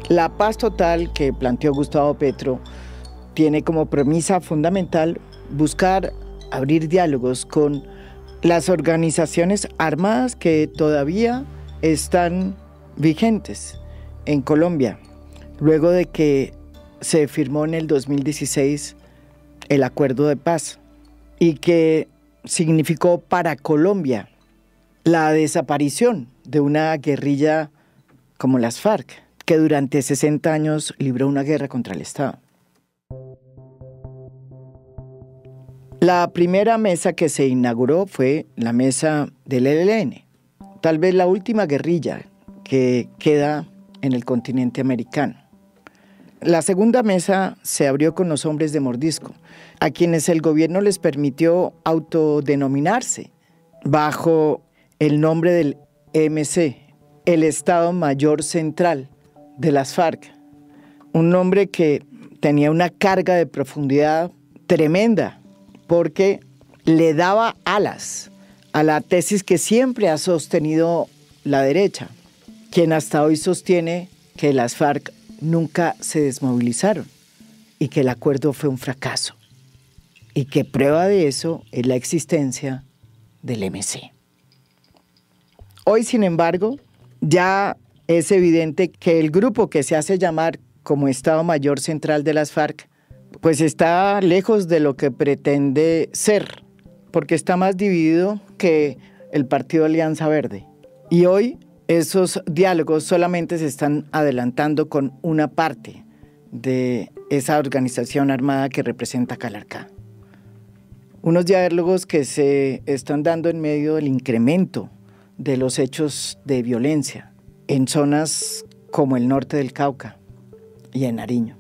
La paz total que planteó Gustavo Petro tiene como premisa fundamental buscar abrir diálogos con las organizaciones armadas que todavía están vigentes en Colombia, luego de que se firmó en el 2016 el acuerdo de paz y que significó para Colombia la desaparición de una guerrilla como las FARC, que durante 60 años libró una guerra contra el Estado. La primera mesa que se inauguró fue la mesa del ELN, tal vez la última guerrilla que queda en el continente americano. La segunda mesa se abrió con los hombres de Mordisco, a quienes el gobierno les permitió autodenominarse bajo el nombre del EMC, el Estado Mayor Central de las FARC, un nombre que tenía una carga de profundidad tremenda, porque le daba alas a la tesis que siempre ha sostenido la derecha, quien hasta hoy sostiene que las FARC nunca se desmovilizaron y que el acuerdo fue un fracaso, y que prueba de eso es la existencia del EMC. Hoy, sin embargo, ya es evidente que el grupo que se hace llamar como Estado Mayor Central de las FARC, pues está lejos de lo que pretende ser, porque está más dividido que el Partido Alianza Verde. Y hoy esos diálogos solamente se están adelantando con una parte de esa organización armada que representa Calarcá. Unos diálogos que se están dando en medio del incremento de los hechos de violencia en zonas como el norte del Cauca y en Nariño.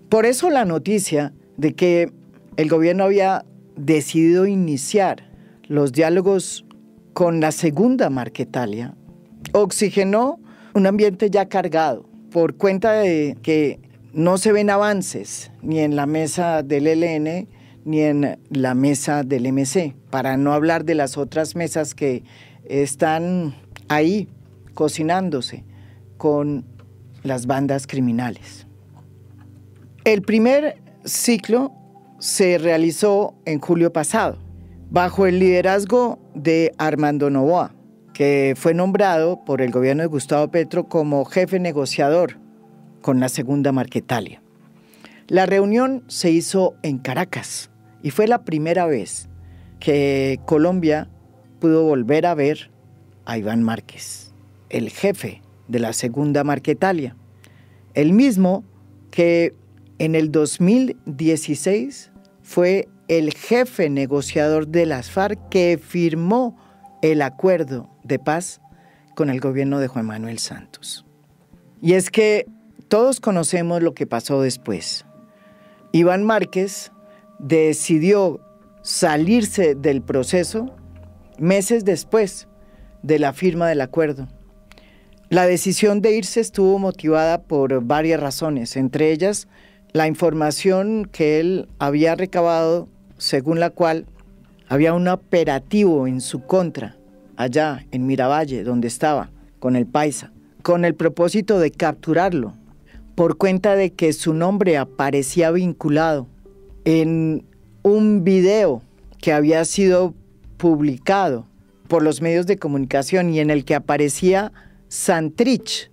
Por eso la noticia de que el gobierno había decidido iniciar los diálogos con la segunda Marquetalia oxigenó un ambiente ya cargado por cuenta de que no se ven avances ni en la mesa del ELN ni en la mesa del EMC, para no hablar de las otras mesas que están ahí cocinándose con las bandas criminales. El primer ciclo se realizó en julio pasado, bajo el liderazgo de Armando Noboa, que fue nombrado por el gobierno de Gustavo Petro como jefe negociador con la segunda Marquetalia. La reunión se hizo en Caracas y fue la primera vez que Colombia pudo volver a ver a Iván Márquez, el jefe de la segunda Marquetalia, el mismo que en el 2016 fue el jefe negociador de las FARC que firmó el acuerdo de paz con el gobierno de Juan Manuel Santos. Y es que todos conocemos lo que pasó después. Iván Márquez decidió salirse del proceso meses después de la firma del acuerdo. La decisión de irse estuvo motivada por varias razones, entre ellas la información que él había recabado, según la cual había un operativo en su contra, allá en Miravalle, donde estaba, con el Paisa, con el propósito de capturarlo, por cuenta de que su nombre aparecía vinculado en un video que había sido publicado por los medios de comunicación y en el que aparecía Santrich,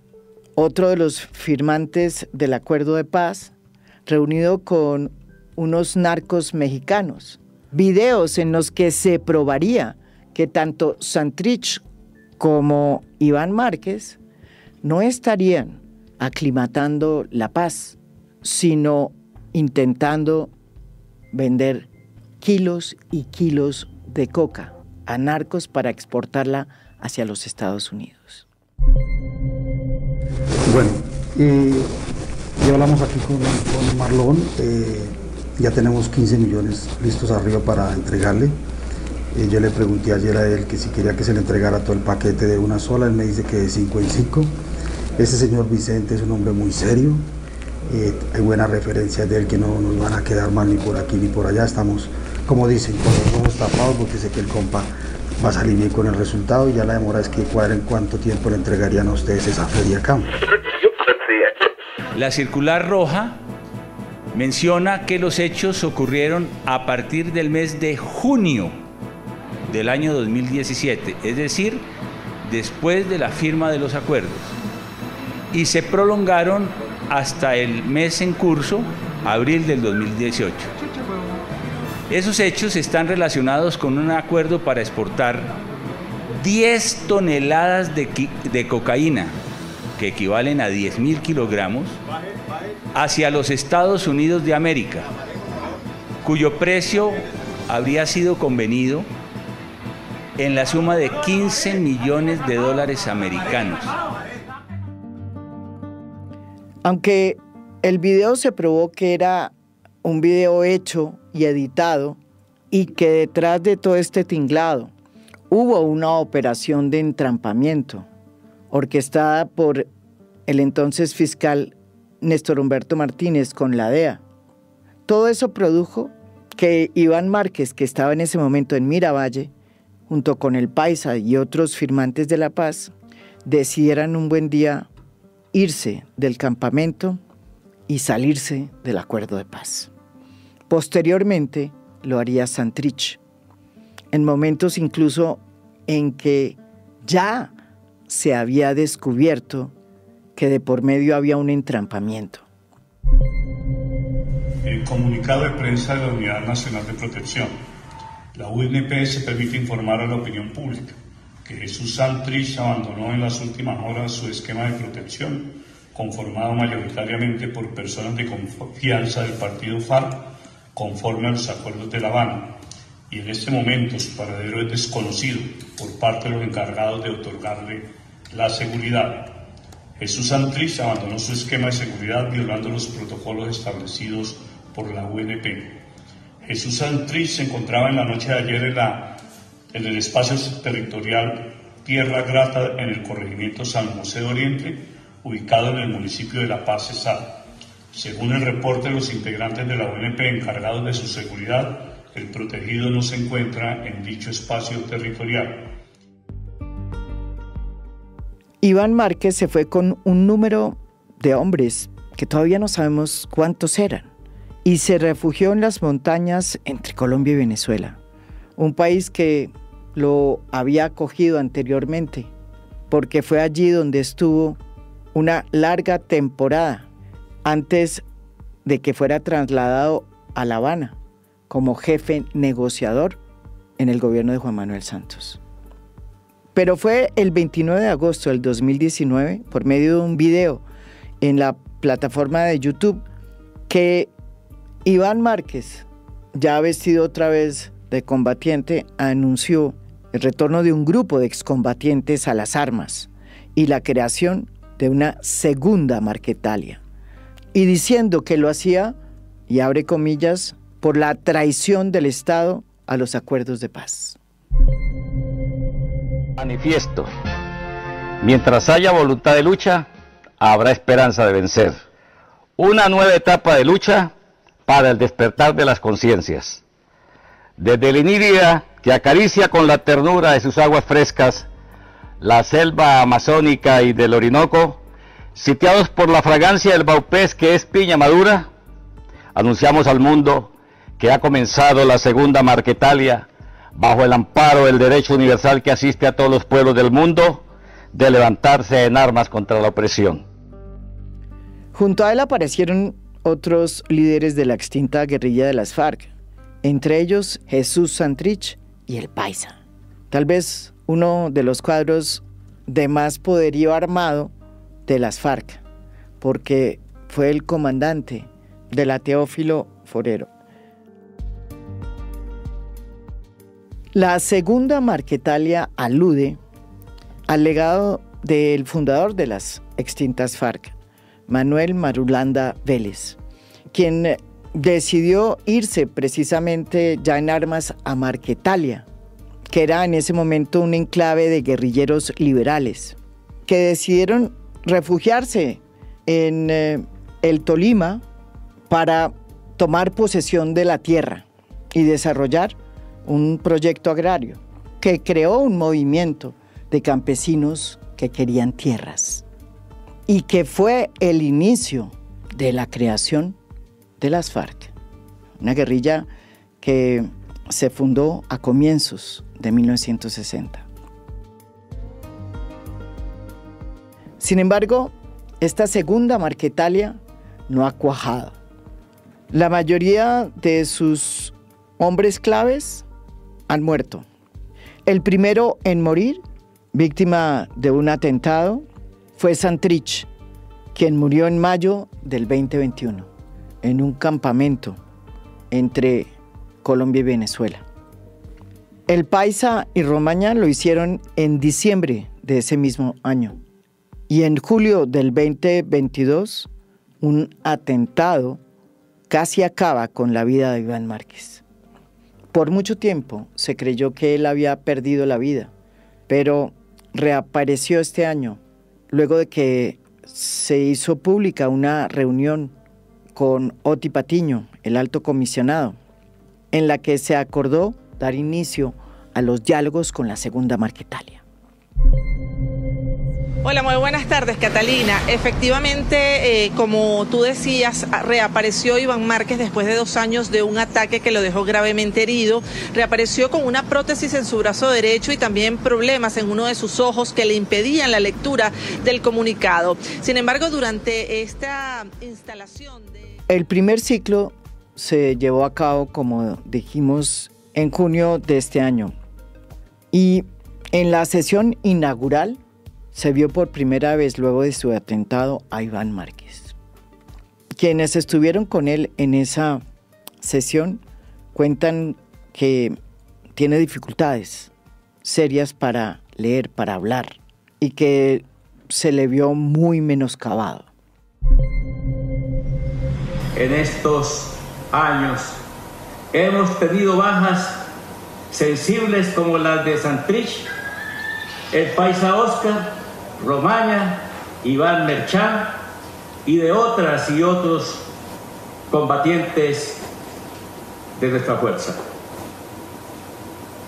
otro de los firmantes del acuerdo de paz, reunido con unos narcos mexicanos. Videos en los que se probaría que tanto Santrich como Iván Márquez no estarían aclimatando la paz, sino intentando vender kilos y kilos de coca a narcos para exportarla hacia los Estados Unidos. Bueno, ya hablamos aquí con Marlon, ya tenemos 15 millones listos arriba para entregarle. Yo le pregunté ayer a él que si quería que se le entregara todo el paquete de una sola, él me dice que de 5 en 5. Ese señor Vicente es un hombre muy serio, hay buenas referencias de él que no nos van a quedar mal ni por aquí ni por allá, estamos, como dicen, con los ojos tapados porque sé que el compa va a salir bien con el resultado y ya la demora es que cuadren cuánto tiempo le entregarían a ustedes esa feria acá. La circular roja menciona que los hechos ocurrieron a partir del mes de junio del año 2017, es decir, después de la firma de los acuerdos, y se prolongaron hasta el mes en curso, abril del 2018. Esos hechos están relacionados con un acuerdo para exportar 10 toneladas de cocaína, que equivalen a 10.000 kilogramos, hacia los Estados Unidos de América, cuyo precio habría sido convenido en la suma de 15 millones de dólares americanos. Aunque el video se probó que era un video hecho y editado y que detrás de todo este tinglado hubo una operación de entrampamiento orquestada por el entonces fiscal Néstor Humberto Martínez con la DEA. Todo eso produjo que Iván Márquez, que estaba en ese momento en Miravalle, junto con el Paisa y otros firmantes de la paz, decidieran un buen día irse del campamento y salirse del acuerdo de paz. Posteriormente lo haría Santrich, en momentos incluso en que ya se había descubierto que de por medio había un entrampamiento. El comunicado de prensa de la Unidad Nacional de Protección. La UNP se permite informar a la opinión pública que Jesús Santrich abandonó en las últimas horas su esquema de protección, conformado mayoritariamente por personas de confianza del partido FARC, conforme a los acuerdos de La Habana, y en este momento su paradero es desconocido por parte de los encargados de otorgarle la seguridad. Jesús Santrich abandonó su esquema de seguridad violando los protocolos establecidos por la UNP. Jesús Santrich se encontraba en la noche de ayer en el espacio territorial Tierra Grata en el corregimiento San José de Oriente, ubicado en el municipio de La Paz, Cesar. Según el reporte de los integrantes de la UNP encargados de su seguridad, el protegido no se encuentra en dicho espacio territorial. Iván Márquez se fue con un número de hombres que todavía no sabemos cuántos eran y se refugió en las montañas entre Colombia y Venezuela, un país que lo había acogido anteriormente porque fue allí donde estuvo una larga temporada antes de que fuera trasladado a La Habana como jefe negociador en el gobierno de Juan Manuel Santos. Pero fue el 29 de agosto del 2019, por medio de un video en la plataforma de YouTube, que Iván Márquez, ya vestido otra vez de combatiente, anunció el retorno de un grupo de excombatientes a las armas y la creación de una segunda Marquetalia, y diciendo que lo hacía, y abre comillas, por la traición del Estado a los acuerdos de paz. Manifiesto: mientras haya voluntad de lucha, habrá esperanza de vencer. Una nueva etapa de lucha para el despertar de las conciencias. Desde el Inírida, que acaricia con la ternura de sus aguas frescas la selva amazónica y del Orinoco, sitiados por la fragancia del baupés que es piña madura, anunciamos al mundo que ha comenzado la segunda Marquetalia, bajo el amparo del derecho universal que asiste a todos los pueblos del mundo, de levantarse en armas contra la opresión. Junto a él aparecieron otros líderes de la extinta guerrilla de las FARC, entre ellos Jesús Santrich y el Paisa, tal vez uno de los cuadros de más poderío armado de las FARC, porque fue el comandante de la Teófilo Forero. La segunda Marquetalia alude al legado del fundador de las extintas FARC, Manuel Marulanda Vélez, quien decidió irse precisamente ya en armas a Marquetalia, que era en ese momento un enclave de guerrilleros liberales, que decidieron refugiarse en el Tolima para tomar posesión de la tierra y desarrollar un proyecto agrario. que creó un movimiento de campesinos que querían tierras y que fue el inicio de la creación de las FARC, una guerrilla que se fundó a comienzos de 1960. Sin embargo, esta segunda Marquetalia no ha cuajado. La mayoría de sus hombres claves han muerto. El primero en morir, víctima de un atentado, fue Santrich, quien murió en mayo del 2021, en un campamento entre Colombia y Venezuela. El Paisa y Romaña lo hicieron en diciembre de ese mismo año. Y en julio del 2022, un atentado casi acaba con la vida de Iván Márquez. Por mucho tiempo se creyó que él había perdido la vida, pero reapareció este año, luego de que se hizo pública una reunión con Oti Patiño, el alto comisionado, en la que se acordó dar inicio a los diálogos con la segunda Marquetalia. Hola, muy buenas tardes, Catalina. Efectivamente, como tú decías, reapareció Iván Márquez después de 2 años de un ataque que lo dejó gravemente herido. Reapareció con una prótesis en su brazo derecho y también problemas en uno de sus ojos que le impedían la lectura del comunicado. Sin embargo, durante esta instalación El primer ciclo se llevó a cabo, como dijimos, en junio de este año. Y en la sesión inaugural se vio por primera vez luego de su atentado a Iván Márquez. Quienes estuvieron con él en esa sesión cuentan que tiene dificultades serias para leer, para hablar, y que se le vio muy menoscabado. En estos años hemos tenido bajas sensibles como las de Santrich, el Paisa Oscar, Romaña, Iván Merchán y de otras y otros combatientes de nuestra fuerza.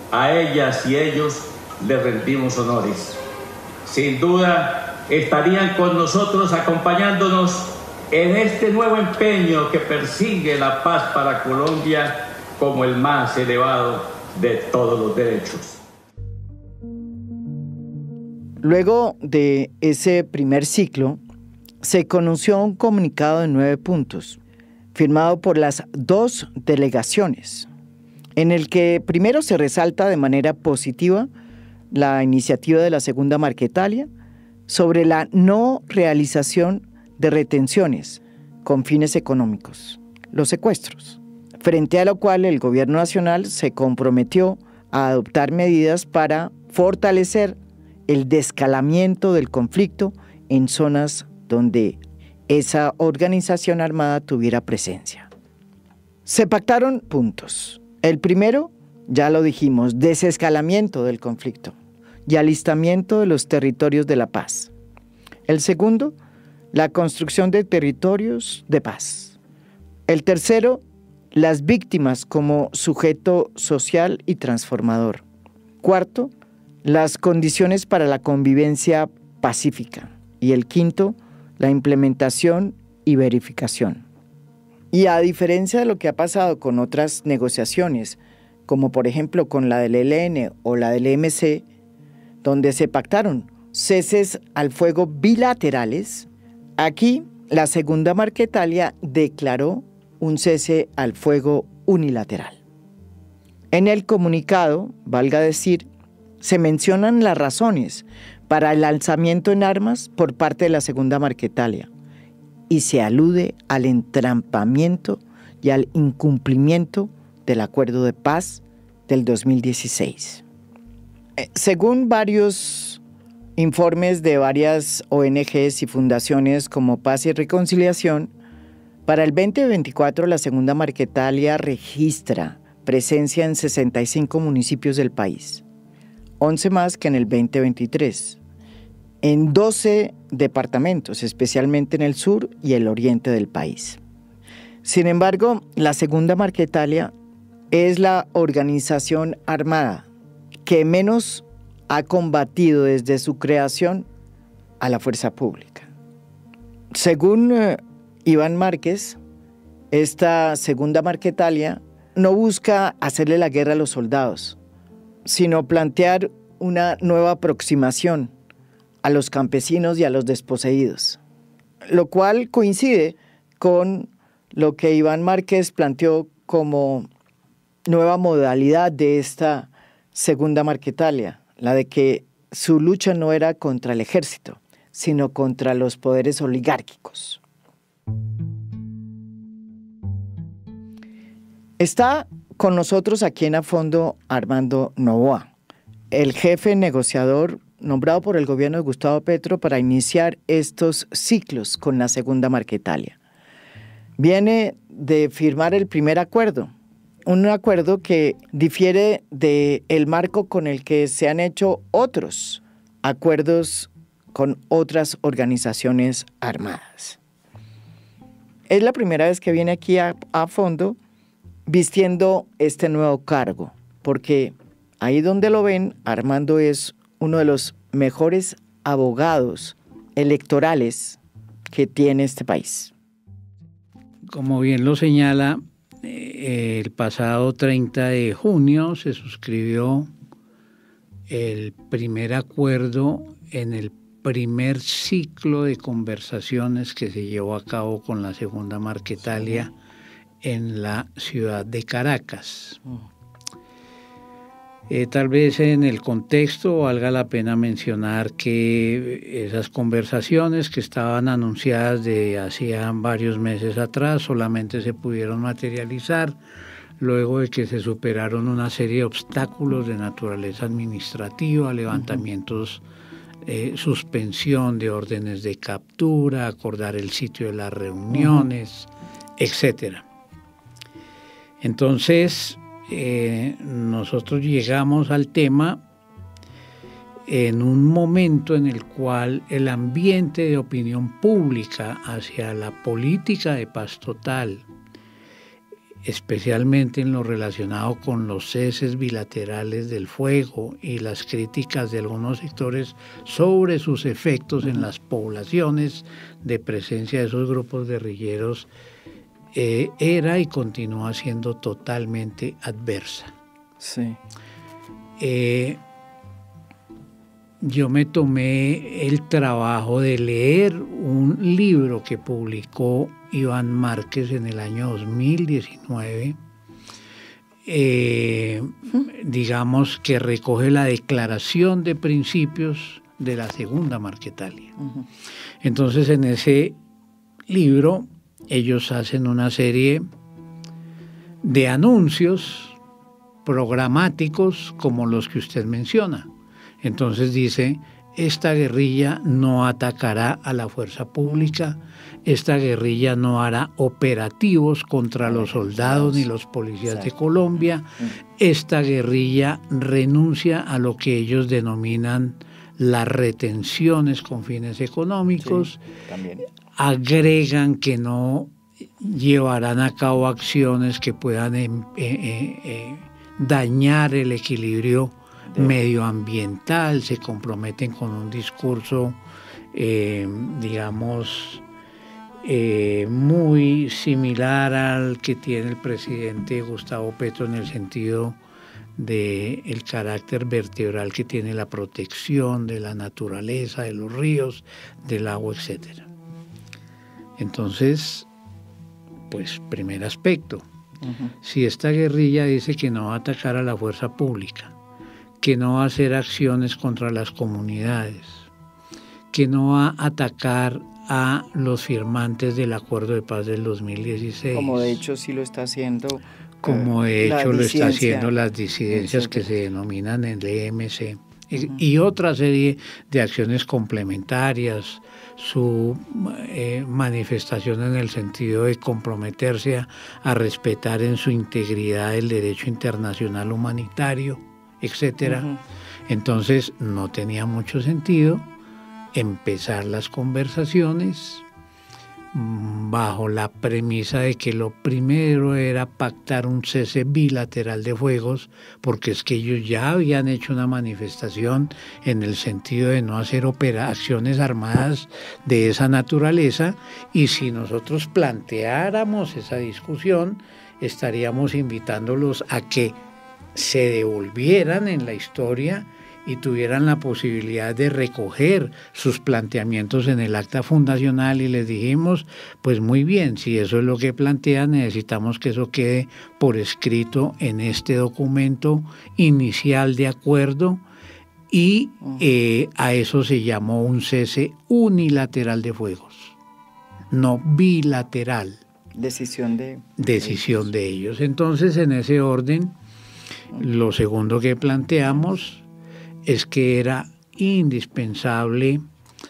A ellas y ellos les rendimos honores. Sin duda estarían con nosotros acompañándonos en este nuevo empeño que persigue la paz para Colombia como el más elevado de todos los derechos. Luego de ese primer ciclo, se conoció un comunicado de 9 puntos, firmado por las 2 delegaciones, en el que primero se resalta de manera positiva la iniciativa de la segunda Marquetalia sobre la no realización de retenciones con fines económicos, los secuestros, frente a lo cual el gobierno nacional se comprometió a adoptar medidas para fortalecer el desescalamiento del conflicto en zonas donde esa organización armada tuviera presencia. Se pactaron puntos. El primero, ya lo dijimos, desescalamiento del conflicto y alistamiento de los territorios de la paz. El segundo, la construcción de territorios de paz. El tercero, las víctimas como sujeto social y transformador. Cuarto, las condiciones para la convivencia pacífica. Y el quinto, la implementación y verificación. Y a diferencia de lo que ha pasado con otras negociaciones, como por ejemplo con la del ELN o la del EMC, donde se pactaron ceses al fuego bilaterales, aquí la segunda Marquetalia declaró un cese al fuego unilateral. En el comunicado, valga decir, se mencionan las razones para el alzamiento en armas por parte de la segunda Marquetalia y se alude al entrampamiento y al incumplimiento del acuerdo de paz del 2016. Según varios informes de varias ONGs y fundaciones como Paz y Reconciliación, para el 2024 la segunda Marquetalia registra presencia en 65 municipios del país, 11 más que en el 2023, en 12 departamentos, especialmente en el sur y el oriente del país. Sin embargo, la segunda Marquetalia es la organización armada que menos ha combatido desde su creación a la fuerza pública. Según Iván Márquez, esta segunda Marquetalia no busca hacerle la guerra a los soldados, sino plantear una nueva aproximación a los campesinos y a los desposeídos, lo cual coincide con lo que Iván Márquez planteó como nueva modalidad de esta segunda Marquetalia, la de que su lucha no era contra el ejército, sino contra los poderes oligárquicos. Está con nosotros aquí en A Fondo Armando Novoa, el jefe negociador nombrado por el gobierno de Gustavo Petro para iniciar estos ciclos con la segunda Marquetalia. Viene de firmar el primer acuerdo, un acuerdo que difiere del marco con el que se han hecho otros acuerdos con otras organizaciones armadas. Es la primera vez que viene aquí a Fondo vistiendo este nuevo cargo, porque ahí donde lo ven, Armando es uno de los mejores abogados electorales que tiene este país. Como bien lo señala, el pasado 30 de junio se suscribió el primer acuerdo en el primer ciclo de conversaciones que se llevó a cabo con la segunda Marquetalia en la ciudad de Caracas. Tal vez en el contexto valga la pena mencionar que esas conversaciones que estaban anunciadas de hacía varios meses atrás solamente se pudieron materializar luego de que se superaron una serie de obstáculos de naturaleza administrativa, levantamientos, suspensión de órdenes de captura, acordar el sitio de las reuniones, etcétera. Entonces, nosotros llegamos al tema en un momento en el cual el ambiente de opinión pública hacia la política de paz total, especialmente en lo relacionado con los ceses bilaterales del fuego y las críticas de algunos sectores sobre sus efectos en las poblaciones de presencia de esos grupos guerrilleros, era y continúa siendo totalmente adversa. Sí. Yo me tomé el trabajo de leer un libro que publicó Iván Márquez en el año 2019, digamos que recoge la declaración de principios de la segunda Marquetalia. Entonces, en ese libro ellos hacen una serie de anuncios programáticos como los que usted menciona. Entonces dice, esta guerrilla no atacará a la fuerza pública, esta guerrilla no hará operativos contra los soldados ni los policías de Colombia, esta guerrilla renuncia a lo que ellos denominan las retenciones con fines económicos, agregan que no llevarán a cabo acciones que puedan dañar el equilibrio medioambiental, se comprometen con un discurso, digamos, muy similar al que tiene el presidente Gustavo Petro en el sentido del carácter vertebral que tiene la protección de la naturaleza, de los ríos, del agua, etc. Entonces, pues, primer aspecto, si esta guerrilla dice que no va a atacar a la fuerza pública, que no va a hacer acciones contra las comunidades, que no va a atacar a los firmantes del Acuerdo de Paz del 2016. Como de hecho sí lo está haciendo. Como de hecho lo está haciendo las disidencias que se denominan el EMC. Y otra serie de acciones complementarias, su manifestación en el sentido de comprometerse a respetar en su integridad el derecho internacional humanitario, etcétera. Entonces no tenía mucho sentido empezar las conversaciones bajo la premisa de que lo primero era pactar un cese bilateral de fuegos, porque es que ellos ya habían hecho una manifestación en el sentido de no hacer acciones armadas de esa naturaleza, y si nosotros planteáramos esa discusión, estaríamos invitándolos a que se devolvieran en la historia y tuvieran la posibilidad de recoger sus planteamientos en el acta fundacional, y les dijimos, pues muy bien, si eso es lo que plantean, necesitamos que eso quede por escrito en este documento inicial de acuerdo, y a eso se llamó un cese unilateral de fuegos, no bilateral. Decisión de ellos. Entonces, en ese orden, lo segundo que planteamos es que era indispensable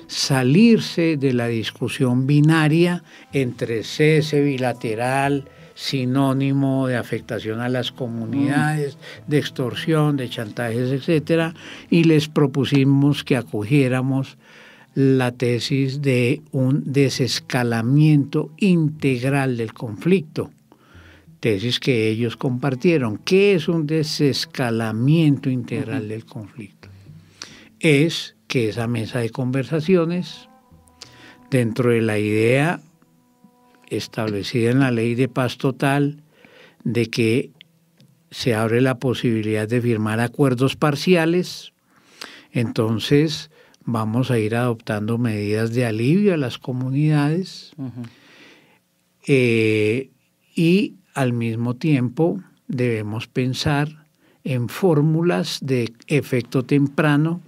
salirse de la discusión binaria entre cese bilateral, sinónimo de afectación a las comunidades, de extorsión, de chantajes, etcétera, y les propusimos que acogiéramos la tesis de un desescalamiento integral del conflicto, tesis que ellos compartieron. ¿Qué es un desescalamiento integral del conflicto? Es que esa mesa de conversaciones, dentro de la idea establecida en la Ley de Paz Total, de que se abre la posibilidad de firmar acuerdos parciales, entonces vamos a ir adoptando medidas de alivio a las comunidades, y al mismo tiempo debemos pensar en fórmulas de efecto temprano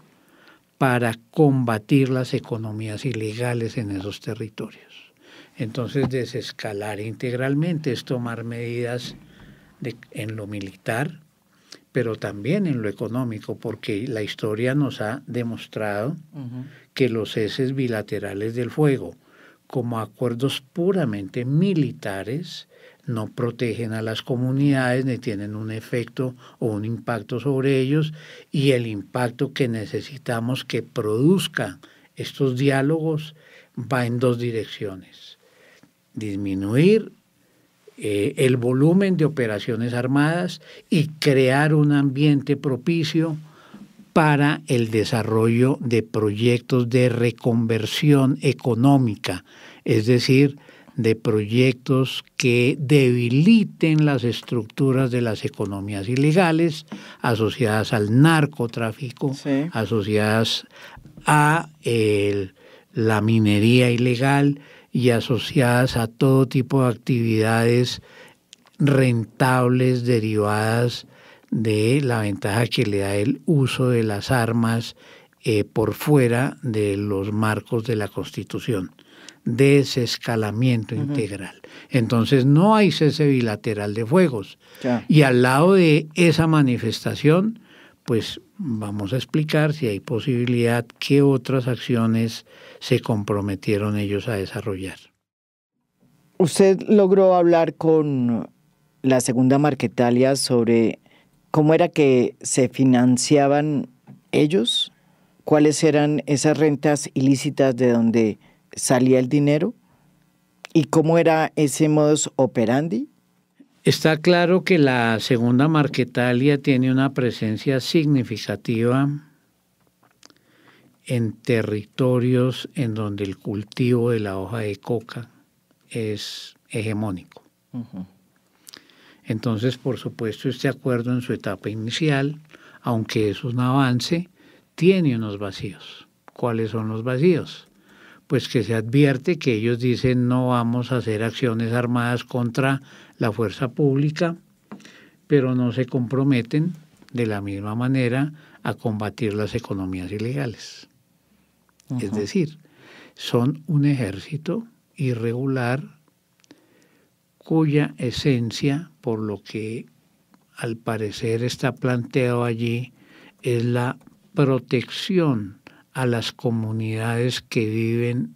para combatir las economías ilegales en esos territorios. Entonces, desescalar integralmente es tomar medidas en lo militar, pero también en lo económico, porque la historia nos ha demostrado que los ceses bilaterales del fuego, como acuerdos puramente militares, no protegen a las comunidades ni tienen un efecto o un impacto sobre ellos, y el impacto que necesitamos que produzcan estos diálogos va en dos direcciones: disminuir el volumen de operaciones armadas y crear un ambiente propicio para el desarrollo de proyectos de reconversión económica, es decir, de proyectos que debiliten las estructuras de las economías ilegales asociadas al narcotráfico, asociadas a la minería ilegal y asociadas a todo tipo de actividades rentables derivadas de la ventaja que le da el uso de las armas por fuera de los marcos de la Constitución. Desescalamiento integral. Entonces no hay cese bilateral de fuegos. Y al lado de esa manifestación, pues vamos a explicar si hay posibilidad, qué otras acciones se comprometieron ellos a desarrollar. ¿Usted logró hablar con la Segunda Marquetalia sobre cómo era que se financiaban ellos? ¿Cuáles eran esas rentas ilícitas de donde salía el dinero? ¿Y cómo era ese modus operandi? Está claro que la Segunda Marquetalia tiene una presencia significativa en territorios en donde el cultivo de la hoja de coca es hegemónico. Entonces, por supuesto, este acuerdo en su etapa inicial, aunque es un avance, tiene unos vacíos. ¿Cuáles son los vacíos? Pues que se advierte que ellos dicen no vamos a hacer acciones armadas contra la fuerza pública, pero no se comprometen de la misma manera a combatir las economías ilegales. Es decir, son un ejército irregular cuya esencia, por lo que al parecer está planteado allí, es la protección a las comunidades que viven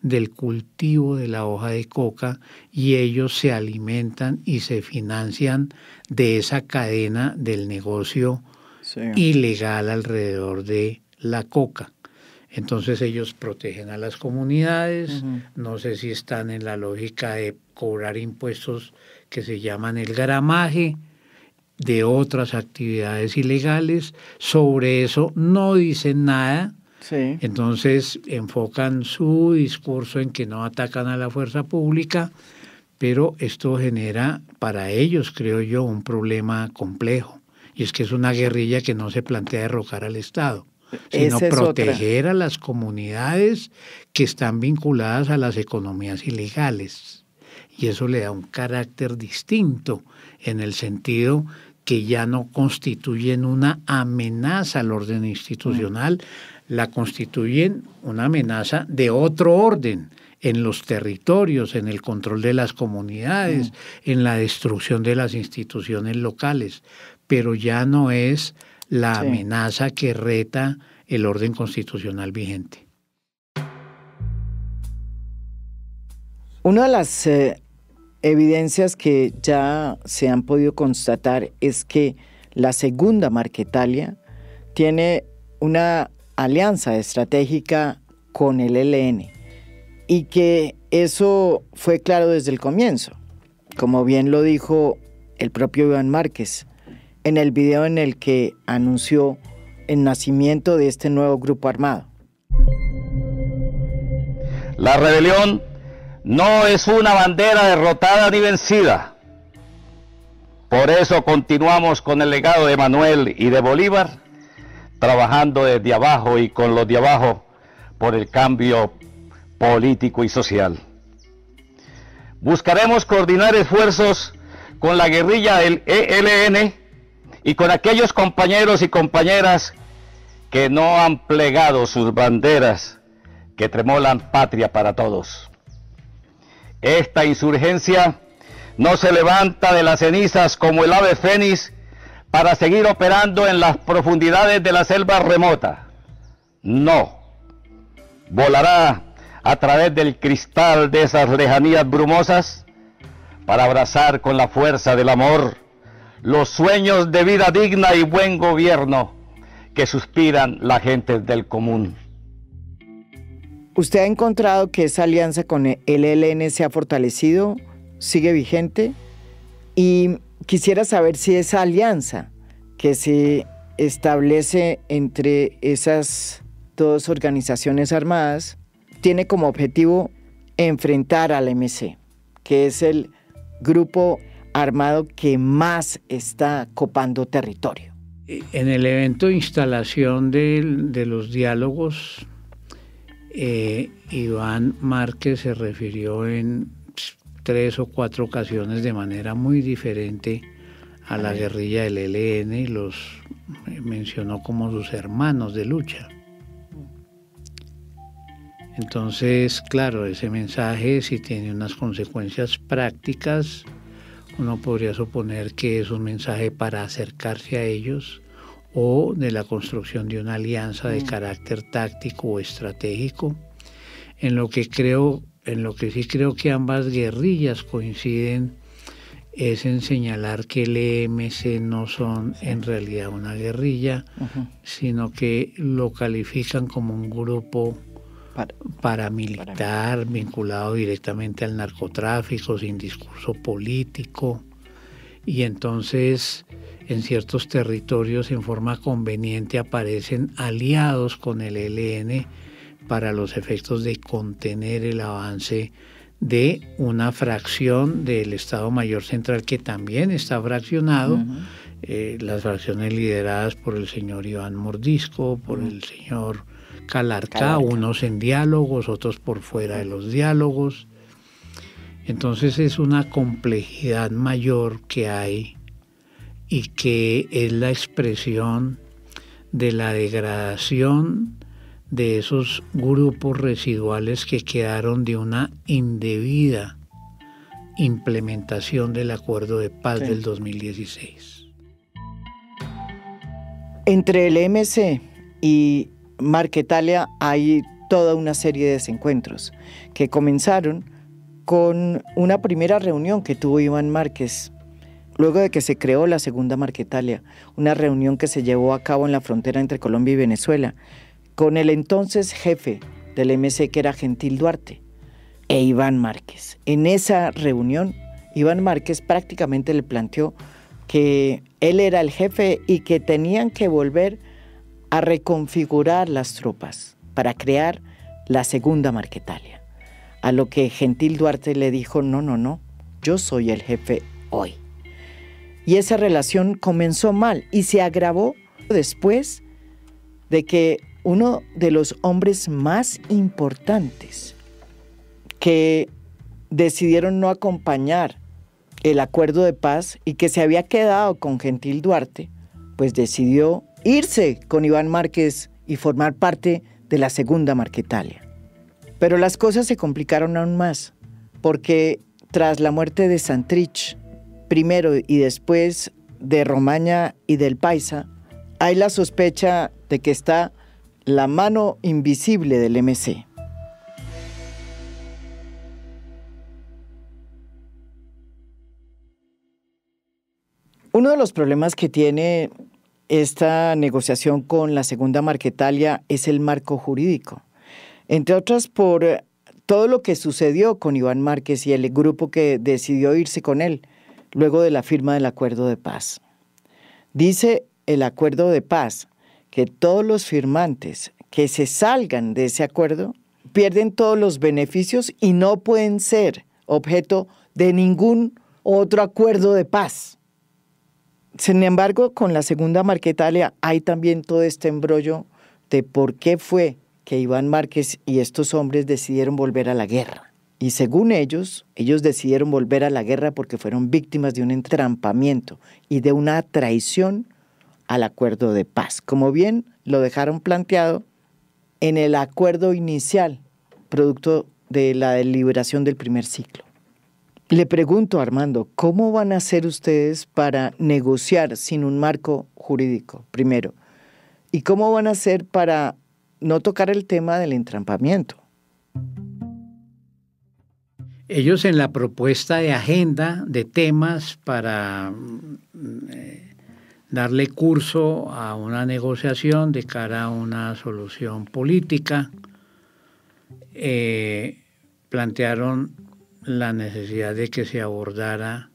del cultivo de la hoja de coca, y ellos se alimentan y se financian de esa cadena del negocio ilegal alrededor de la coca. Entonces ellos protegen a las comunidades, no sé si están en la lógica de cobrar impuestos que se llaman el gramaje de otras actividades ilegales. Sobre eso no dicen nada. Sí. Entonces enfocan su discurso en que no atacan a la fuerza pública, pero esto genera para ellos, creo yo, un problema complejo. Y es que es una guerrilla que no se plantea derrocar al Estado, sino proteger a las comunidades que están vinculadas a las economías ilegales. Y eso le da un carácter distinto en el sentido que ya no constituyen una amenaza al orden institucional, la constituyen una amenaza de otro orden en los territorios, en el control de las comunidades, en la destrucción de las instituciones locales, pero ya no es la amenaza que reta el orden constitucional vigente. Una de las evidencias que ya se han podido constatar es que la segunda Marquetalia tiene una alianza estratégica con el ELN y que eso fue claro desde el comienzo, como bien lo dijo el propio Iván Márquez en el video en el que anunció el nacimiento de este nuevo grupo armado. La rebelión no es una bandera derrotada ni vencida. Por eso continuamos con el legado de Manuel y de Bolívar, trabajando desde abajo y con los de abajo por el cambio político y social. Buscaremos coordinar esfuerzos con la guerrilla del ELN y con aquellos compañeros y compañeras que no han plegado sus banderas, que tremolan patria para todos. Esta insurgencia no se levanta de las cenizas como el ave fénix para seguir operando en las profundidades de la selva remota. No, volará a través del cristal de esas lejanías brumosas para abrazar con la fuerza del amor los sueños de vida digna y buen gobierno que suspiran la gente del común. ¿Usted ha encontrado que esa alianza con el ELN se ha fortalecido, sigue vigente? Y quisiera saber si esa alianza que se establece entre esas dos organizaciones armadas tiene como objetivo enfrentar al MC, que es el grupo armado que más está copando territorio. En el evento de instalación de los diálogos, Iván Márquez se refirió en 3 o 4 ocasiones de manera muy diferente a la guerrilla del ELN y los mencionó como sus hermanos de lucha. Entonces, claro, ese mensaje sí tiene unas consecuencias prácticas. Uno podría suponer que es un mensaje para acercarse a ellos o de la construcción de una alianza de carácter táctico o estratégico. En lo que sí creo que ambas guerrillas coinciden es en señalar que el EMC no son en realidad una guerrilla, sino que lo califican como un grupo paramilitar vinculado directamente al narcotráfico, sin discurso político, y entonces en ciertos territorios en forma conveniente aparecen aliados con el ELN para los efectos de contener el avance de una fracción del Estado Mayor Central que también está fraccionado, las fracciones lideradas por el señor Iván Mordisco, por el señor Calarcá, unos en diálogos, otros por fuera de los diálogos. Entonces es una complejidad mayor que hay y que es la expresión de la degradación de esos grupos residuales que quedaron de una indebida implementación del Acuerdo de Paz del 2016. Entre el EMC y Marquetalia hay toda una serie de desencuentros que comenzaron con una primera reunión que tuvo Iván Márquez luego de que se creó la segunda Marquetalia, una reunión que se llevó a cabo en la frontera entre Colombia y Venezuela, con el entonces jefe del MC, que era Gentil Duarte, e Iván Márquez. En esa reunión, Iván Márquez prácticamente le planteó que él era el jefe y que tenían que volver a reconfigurar las tropas para crear la segunda Marquetalia. A lo que Gentil Duarte le dijo, no, yo soy el jefe hoy. Y esa relación comenzó mal y se agravó después de que uno de los hombres más importantes que decidieron no acompañar el acuerdo de paz y que se había quedado con Gentil Duarte, pues decidió irse con Iván Márquez y formar parte de la segunda Marquetalia. Pero las cosas se complicaron aún más, porque tras la muerte de Santrich, primero y después de Romaña y del Paisa, hay la sospecha de que está la mano invisible del MC. Uno de los problemas que tiene esta negociación con la segunda Marquetalia es el marco jurídico, entre otras por todo lo que sucedió con Iván Márquez y el grupo que decidió irse con él luego de la firma del acuerdo de paz. Dice el acuerdo de paz que todos los firmantes que se salgan de ese acuerdo pierden todos los beneficios y no pueden ser objeto de ningún otro acuerdo de paz. Sin embargo, con la segunda Marquetalia hay también todo este embrollo de por qué fue que Iván Márquez y estos hombres decidieron volver a la guerra. Y según ellos decidieron volver a la guerra porque fueron víctimas de un entrampamiento y de una traición al acuerdo de paz, como bien lo dejaron planteado en el acuerdo inicial, producto de la deliberación del primer ciclo. Le pregunto a Armando, ¿cómo van a hacer ustedes para negociar sin un marco jurídico, primero? ¿Y cómo van a hacer para no tocar el tema del entrampamiento? Ellos en la propuesta de agenda de temas para darle curso a una negociación de cara a una solución política, plantearon la necesidad de que se abordara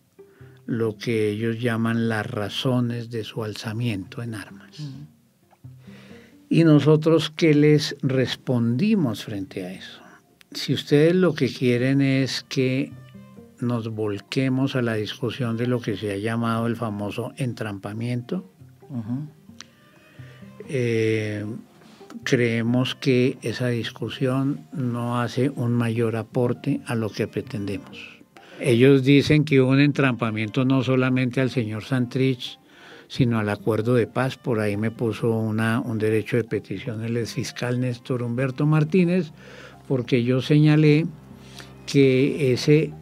lo que ellos llaman las razones de su alzamiento en armas. Y nosotros, ¿qué les respondimos frente a eso? Si ustedes lo que quieren es que nos volquemos a la discusión de lo que se ha llamado el famoso entrampamiento, creemos que esa discusión no hace un mayor aporte a lo que pretendemos. Ellos dicen que hubo un entrampamiento no solamente al señor Santrich, sino al acuerdo de paz. Por ahí me puso un derecho de petición el exfiscal Néstor Humberto Martínez, porque yo señalé que ese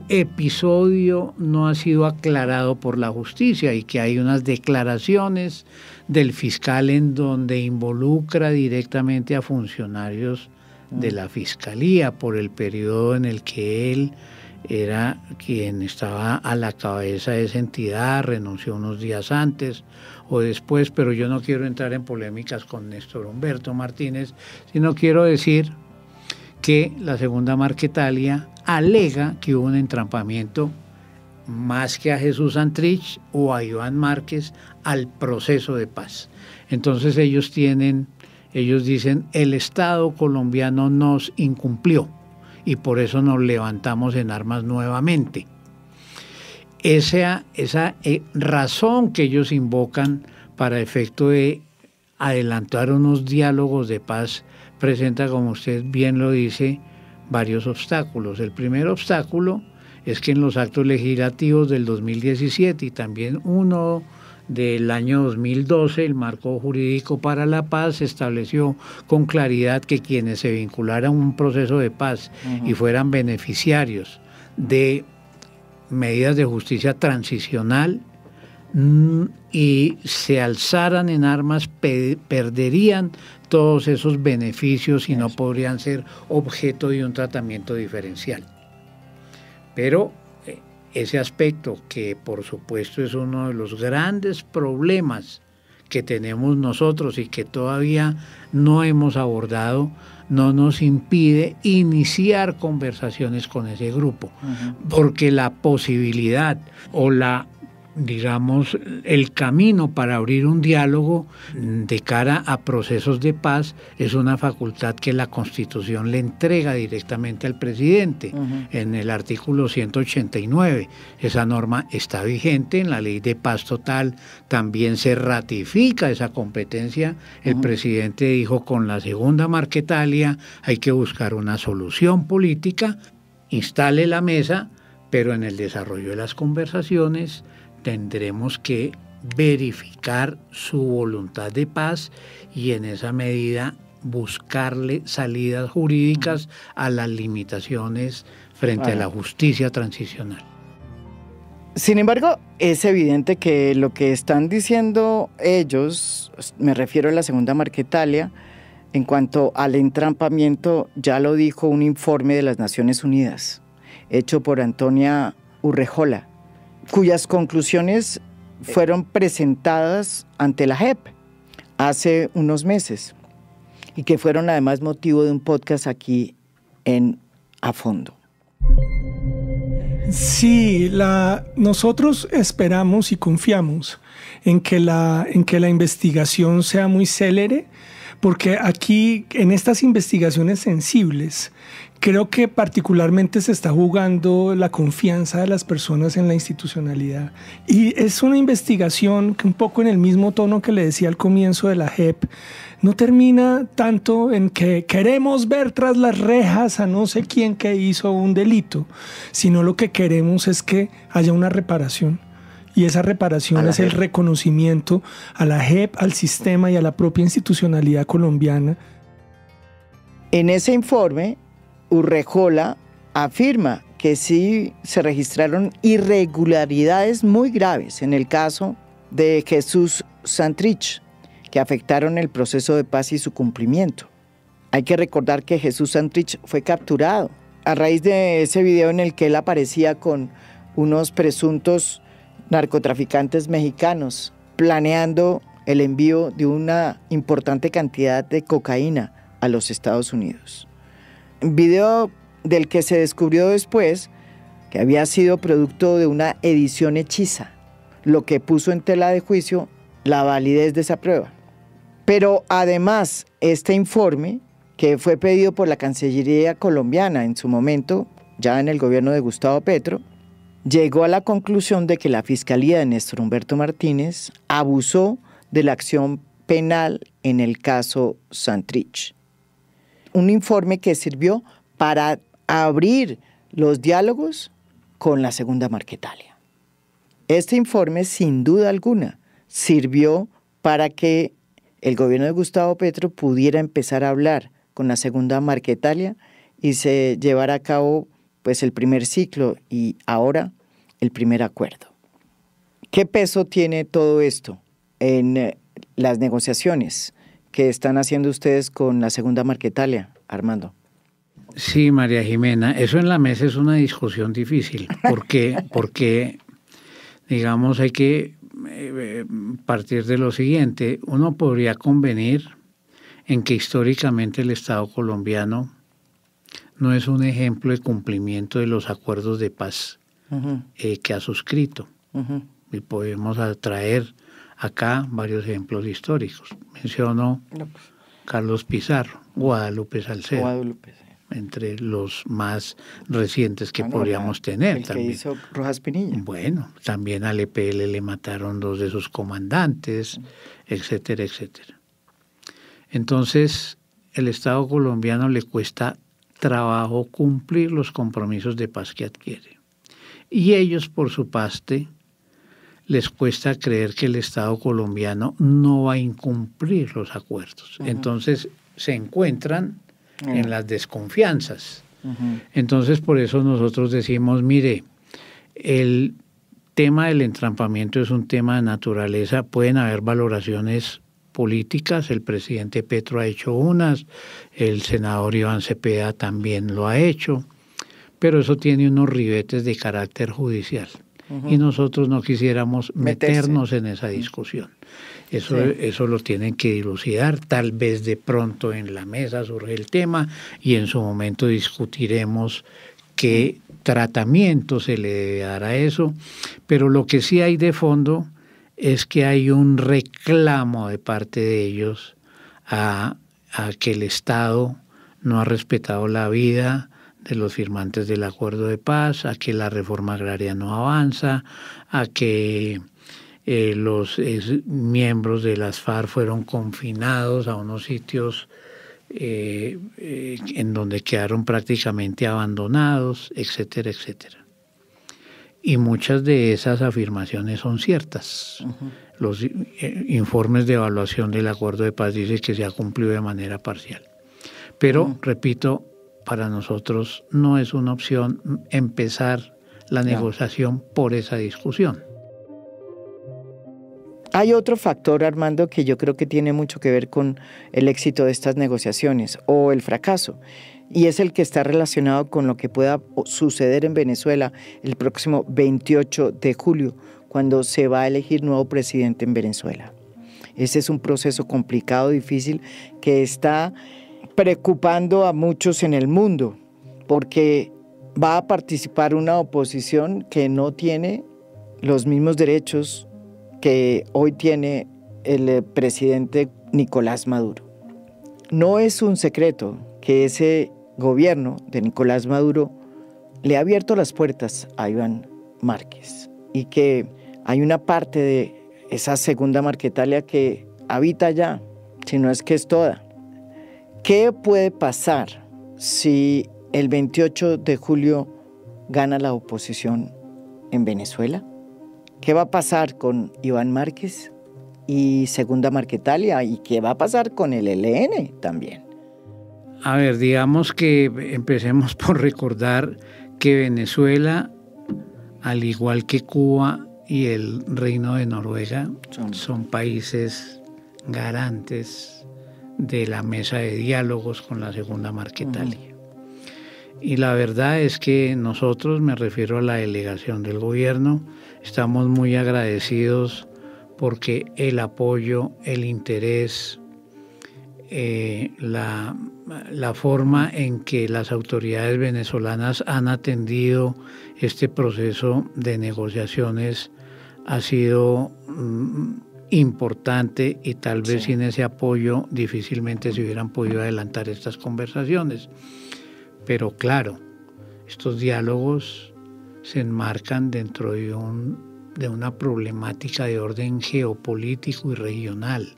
episodio no ha sido aclarado por la justicia y que hay unas declaraciones del fiscal en donde involucra directamente a funcionarios de la fiscalía por el periodo en el que él era quien estaba a la cabeza de esa entidad, renunció unos días antes o después, pero yo no quiero entrar en polémicas con Néstor Humberto Martínez, sino quiero decir que la segunda Marquetalia alega que hubo un entrampamiento más que a Jesús Santrich o a Iván Márquez al proceso de paz. Entonces ellos dicen, el Estado colombiano nos incumplió y por eso nos levantamos en armas nuevamente. Esa razón que ellos invocan para efecto de adelantar unos diálogos de paz presenta, como usted bien lo dice, varios obstáculos. El primer obstáculo es que en los actos legislativos del 2017 y también uno del año 2012, el marco jurídico para la paz estableció con claridad que quienes se vincularan a un proceso de paz y fueran beneficiarios de medidas de justicia transicional y se alzaran en armas, perderían todos esos beneficios y no podrían ser objeto de un tratamiento diferencial. Pero ese aspecto, que por supuesto es uno de los grandes problemas que tenemos nosotros y que todavía no hemos abordado no nos impide iniciar conversaciones con ese grupo, porque la posibilidad o digamos, el camino para abrir un diálogo de cara a procesos de paz es una facultad que la Constitución le entrega directamente al presidente en el artículo 189. Esa norma está vigente en la Ley de Paz Total, también se ratifica esa competencia. El presidente dijo: con la segunda Marquetalia hay que buscar una solución política, instale la mesa, pero en el desarrollo de las conversaciones tendremos que verificar su voluntad de paz y en esa medida buscarle salidas jurídicas a las limitaciones frente a la justicia transicional. Sin embargo, es evidente que lo que están diciendo ellos, me refiero a la segunda Marquetalia, en cuanto al entrampamiento, ya lo dijo un informe de las Naciones Unidas, hecho por Antonia Urrejola, cuyas conclusiones fueron presentadas ante la JEP hace unos meses y que fueron además motivo de un podcast aquí en A Fondo. Sí, nosotros esperamos y confiamos en que la investigación sea muy célere, porque aquí, en estas investigaciones sensibles, creo que particularmente se está jugando la confianza de las personas en la institucionalidad. Y es una investigación que, un poco en el mismo tono que le decía al comienzo de la JEP, no termina tanto en que queremos ver tras las rejas a no sé quién que hizo un delito, sino lo que queremos es que haya una reparación. Y esa reparación es el reconocimiento a la JEP, al sistema y a la propia institucionalidad colombiana. En ese informe, Urrejola afirma que sí se registraron irregularidades muy graves en el caso de Jesús Santrich, que afectaron el proceso de paz y su cumplimiento. Hay que recordar que Jesús Santrich fue capturado a raíz de ese video en el que él aparecía con unos presuntos narcotraficantes mexicanos planeando el envío de una importante cantidad de cocaína a los Estados Unidos. Un video del que se descubrió después que había sido producto de una edición hechiza, lo que puso en tela de juicio la validez de esa prueba. Pero además, este informe, que fue pedido por la Cancillería colombiana en su momento, ya en el gobierno de Gustavo Petro, llegó a la conclusión de que la Fiscalía de Néstor Humberto Martínez abusó de la acción penal en el caso Santrich. Un informe que sirvió para abrir los diálogos con la segunda Marquetalia. Este informe, sin duda alguna, sirvió para que el gobierno de Gustavo Petro pudiera empezar a hablar con la segunda Marquetalia y se llevara a cabo pues el primer ciclo y ahora el primer acuerdo. ¿Qué peso tiene todo esto en las negociaciones que están haciendo ustedes con la segunda Marquetalia, Armando? Sí, María Jimena, eso en la mesa es una discusión difícil, porque digamos, hay que partir de lo siguiente. Uno podría convenir en que históricamente el Estado colombiano no es un ejemplo de cumplimiento de los acuerdos de paz que ha suscrito. Y podemos traer acá varios ejemplos históricos. Menciono Carlos Pizarro, Guadalupe Salcedo, entre los más recientes que podríamos tener. El también. que hizo Rojas Pinilla. Bueno, también al EPL le mataron 2 de sus comandantes, etcétera, etcétera. Entonces, el Estado colombiano le cuesta trabajo cumplir los compromisos de paz que adquiere. Y ellos, por su parte, les cuesta creer que el Estado colombiano no va a incumplir los acuerdos. Entonces, se encuentran en las desconfianzas. Entonces, por eso nosotros decimos, mire, el tema del entrampamiento es un tema de naturaleza, pueden haber valoraciones políticas, el presidente Petro ha hecho unas, el senador Iván Cepeda también lo ha hecho, pero eso tiene unos ribetes de carácter judicial. y nosotros no quisiéramos meternos en esa discusión. Eso lo tienen que dilucidar, tal vez de pronto en la mesa surge el tema y en su momento discutiremos qué tratamiento se le debe dar a eso, pero lo que sí hay de fondo es que hay un reclamo de parte de ellos a que el Estado no ha respetado la vida de los firmantes del acuerdo de paz, a que la reforma agraria no avanza, a que los miembros de las FARC fueron confinados a unos sitios en donde quedaron prácticamente abandonados, etcétera, etcétera. Y muchas de esas afirmaciones son ciertas. Los informes de evaluación del acuerdo de paz dicen que se ha cumplido de manera parcial. Pero, repito, para nosotros no es una opción empezar la negociación por esa discusión. Hay otro factor, Armando, que yo creo que tiene mucho que ver con el éxito de estas negociaciones o el fracaso, y es el que está relacionado con lo que pueda suceder en Venezuela el próximo 28 de julio, cuando se va a elegir nuevo presidente en Venezuela. Ese es un proceso complicado, difícil, que está preocupando a muchos en el mundo, porque va a participar una oposición que no tiene los mismos derechos que hoy tiene el presidente Nicolás Maduro. No es un secreto que ese gobierno de Nicolás Maduro le ha abierto las puertas a Iván Márquez y que hay una parte de esa segunda Marquetalia que habita allá, si no es que es toda. ¿Qué puede pasar si el 28 de julio gana la oposición en Venezuela? ¿Qué va a pasar con Iván Márquez y segunda Marquetalia? ¿Y qué va a pasar con el ELN también? A ver, digamos que empecemos por recordar que Venezuela, al igual que Cuba y el Reino de Noruega, son países garantes de la mesa de diálogos con la segunda Marquetalia. Y la verdad es que nosotros, me refiero a la delegación del gobierno, estamos muy agradecidos porque el apoyo, el interés, la forma en que las autoridades venezolanas han atendido este proceso de negociaciones ha sido importante, y tal vez sin ese apoyo difícilmente se hubieran podido adelantar estas conversaciones. Pero claro, estos diálogos se enmarcan dentro de una problemática de orden geopolítico y regional.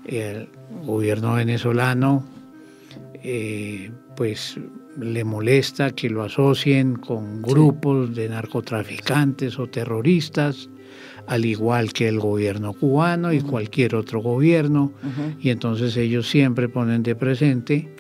El gobierno venezolano pues le molesta que lo asocien con grupos de narcotraficantes o terroristas, al igual que el gobierno cubano y cualquier otro gobierno, y entonces ellos siempre ponen de presente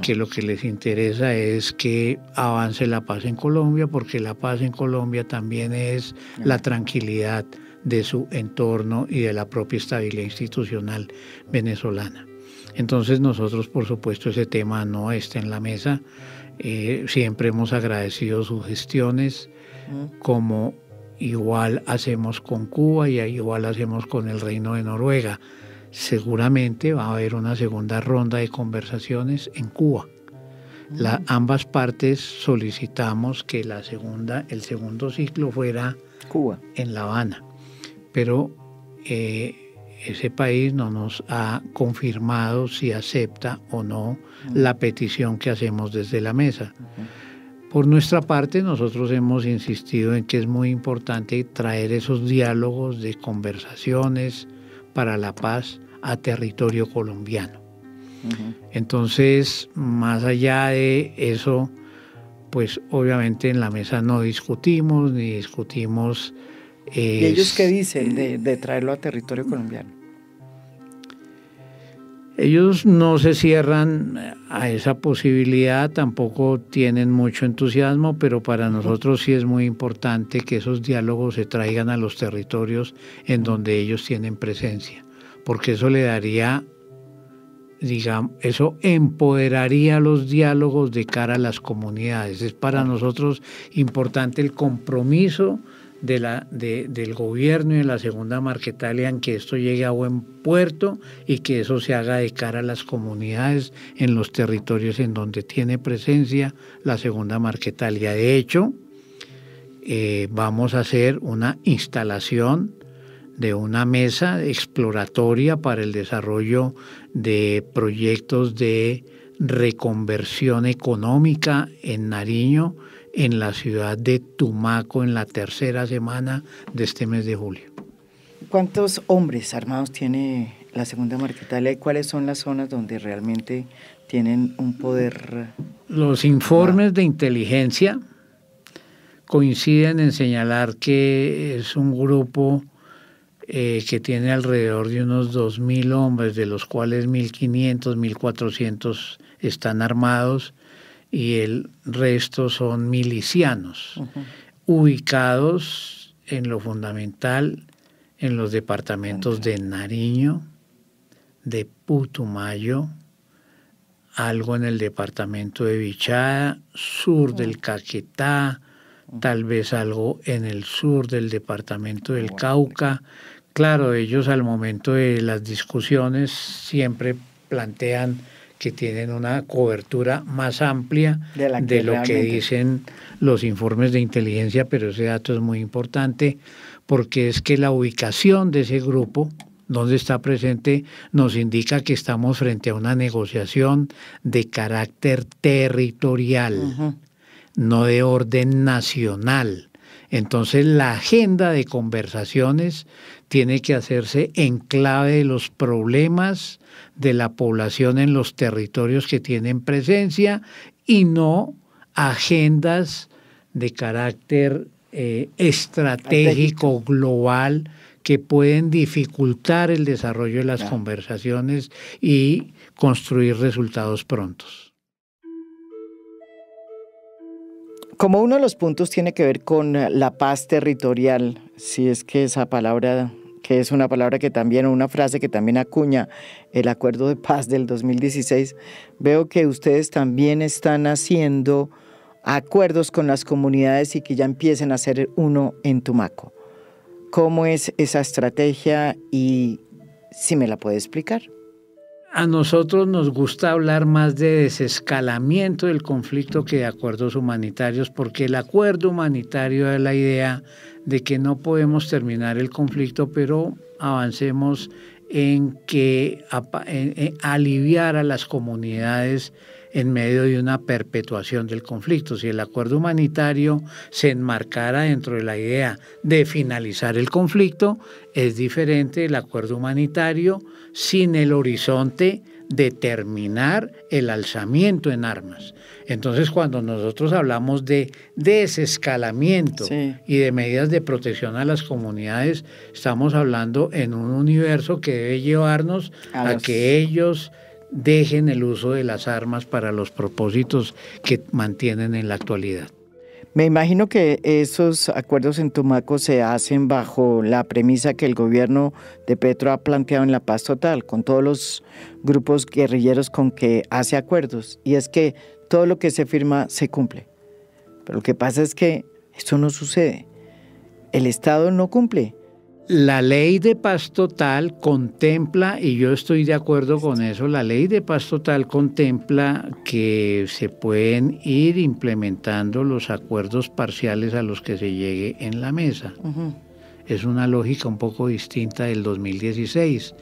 que lo que les interesa es que avance la paz en Colombia, porque la paz en Colombia también es la tranquilidad de su entorno y de la propia estabilidad institucional venezolana. Entonces nosotros, por supuesto, ese tema no está en la mesa. Siempre hemos agradecido sus gestiones, como igual hacemos con Cuba y igual hacemos con el Reino de Noruega. Seguramente va a haber una segunda ronda de conversaciones en Cuba. Ambas partes solicitamos que el segundo ciclo fuera Cuba, en La Habana, pero ese país no nos ha confirmado si acepta o no la petición que hacemos desde la mesa. Por nuestra parte, nosotros hemos insistido en que es muy importante traer esos diálogos de conversaciones para la paz a territorio colombiano. Entonces, más allá de eso, pues obviamente en la mesa no discutimos, ni discutimos... ¿Y ellos qué dicen de traerlo a territorio colombiano? Ellos no se cierran a esa posibilidad, tampoco tienen mucho entusiasmo, pero para nosotros sí es muy importante que esos diálogos se traigan a los territorios en donde ellos tienen presencia, porque eso le daría, digamos, eso empoderaría los diálogos de cara a las comunidades. Es para nosotros importante el compromiso del gobierno y de la segunda Marquetalia en que esto llegue a buen puerto y que eso se haga de cara a las comunidades en los territorios en donde tiene presencia la segunda Marquetalia. De hecho, vamos a hacer una instalación de una mesa exploratoria para el desarrollo de proyectos de reconversión económica en Nariño, en la ciudad de Tumaco, en la tercera semana de este mes de julio. ¿Cuántos hombres armados tiene la segunda Marquetalia y cuáles son las zonas donde realmente tienen un poder? Los informes de inteligencia coinciden en señalar que es un grupo que tiene alrededor de unos 2.000 hombres, de los cuales 1.500, 1.400 están armados y el resto son milicianos, ubicados en lo fundamental en los departamentos de Nariño, de Putumayo, algo en el departamento de Vichada, sur del Caquetá, tal vez algo en el sur del departamento del Cauca. Claro, ellos al momento de las discusiones siempre plantean que tienen una cobertura más amplia de lo que dicen los informes de inteligencia, pero ese dato es muy importante porque es que la ubicación de ese grupo, donde está presente, nos indica que estamos frente a una negociación de carácter territorial, no de orden nacional. Entonces la agenda de conversaciones tiene que hacerse en clave de los problemas de la población en los territorios que tienen presencia y no agendas de carácter estratégico global que pueden dificultar el desarrollo de las conversaciones y construir resultados prontos. Como uno de los puntos tiene que ver con la paz territorial, si es que esa palabra, que es una palabra que también, una frase que también acuña el acuerdo de paz del 2016, veo que ustedes también están haciendo acuerdos con las comunidades y que ya empiecen a hacer uno en Tumaco. ¿Cómo es esa estrategia y si me la puede explicar? A nosotros nos gusta hablar más de desescalamiento del conflicto que de acuerdos humanitarios, porque el acuerdo humanitario es la idea de que no podemos terminar el conflicto, pero avancemos en aliviar a las comunidades en medio de una perpetuación del conflicto. Si el acuerdo humanitario se enmarcara dentro de la idea de finalizar el conflicto, es diferente el acuerdo humanitario sin el horizonte de terminar el alzamiento en armas. Entonces, cuando nosotros hablamos de desescalamiento y de medidas de protección a las comunidades, estamos hablando en un universo que debe llevarnos a que ellos dejen el uso de las armas para los propósitos que mantienen en la actualidad. Me imagino que esos acuerdos en Tumaco se hacen bajo la premisa que el gobierno de Petro ha planteado en la paz total, con todos los grupos guerrilleros con que hace acuerdos, y es que todo lo que se firma se cumple. Pero lo que pasa es que esto no sucede. El Estado no cumple. La ley de paz total contempla, y yo estoy de acuerdo con eso, la ley de paz total contempla que se pueden ir implementando los acuerdos parciales a los que se llegue en la mesa. Es una lógica un poco distinta del 2016,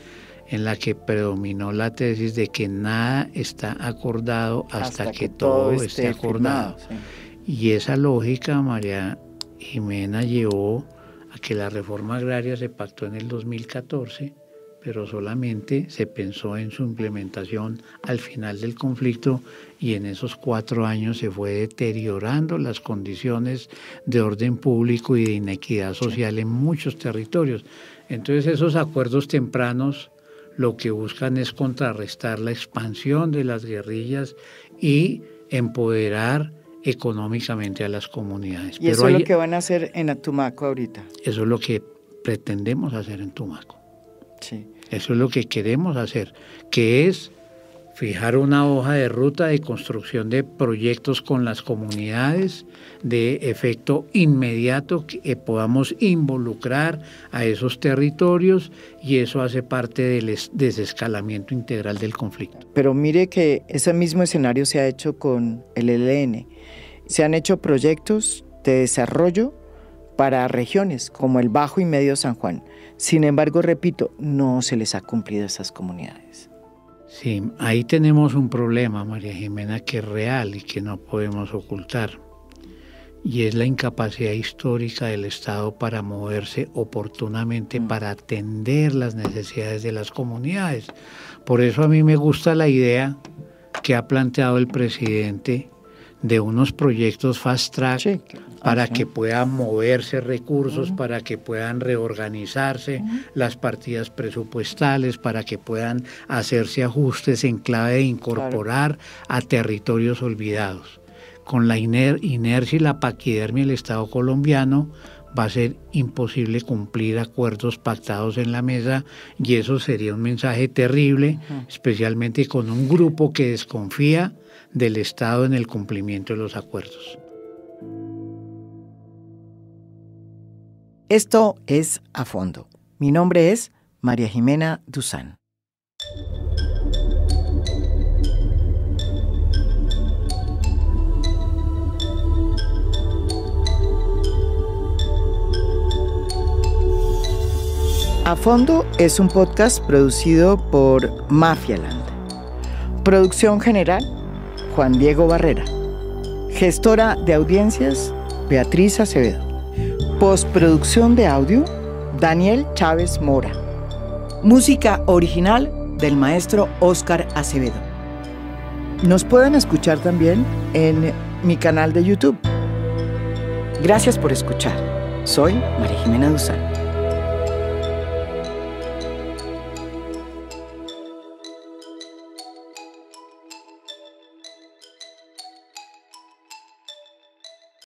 en la que predominó la tesis de que nada está acordado hasta que todo esté acordado. Firmado, sí. Y esa lógica, María Jimena, llevó a que la reforma agraria se pactó en el 2014, pero solamente se pensó en su implementación al final del conflicto y en esos 4 años se fue deteriorando las condiciones de orden público y de inequidad social en muchos territorios. Entonces esos acuerdos tempranos lo que buscan es contrarrestar la expansión de las guerrillas y empoderar económicamente a las comunidades. ¿Y eso es lo que van a hacer en Tumaco ahorita? Eso es lo que pretendemos hacer en Tumaco. Sí. Eso es lo que queremos hacer, que es fijar una hoja de ruta de construcción de proyectos con las comunidades de efecto inmediato que podamos involucrar a esos territorios, y eso hace parte del desescalamiento integral del conflicto. Pero mire que ese mismo escenario se ha hecho con el ELN. Se han hecho proyectos de desarrollo para regiones como el Bajo y Medio San Juan. Sin embargo, repito, no se les ha cumplido a esas comunidades. Sí, ahí tenemos un problema, María Jimena, que es real y que no podemos ocultar, y es la incapacidad histórica del Estado para moverse oportunamente para atender las necesidades de las comunidades. Por eso a mí me gusta la idea que ha planteado el presidente de unos proyectos fast track, para que puedan moverse recursos, para que puedan reorganizarse las partidas presupuestales, para que puedan hacerse ajustes en clave de incorporar a territorios olvidados. Con la inercia y la paquidermia del Estado colombiano va a ser imposible cumplir acuerdos pactados en la mesa, y eso sería un mensaje terrible, especialmente con un grupo que desconfía del Estado en el cumplimiento de los acuerdos. Esto es A Fondo. Mi nombre es María Jimena Duzán. A Fondo es un podcast producido por Mafialand. Producción general, Juan Diego Barrera. Gestora de audiencias, Beatriz Acevedo. Postproducción de audio, Daniel Chávez Mora. Música original del maestro Óscar Acevedo. Nos pueden escuchar también en mi canal de YouTube. Gracias por escuchar. Soy María Jimena Duzán.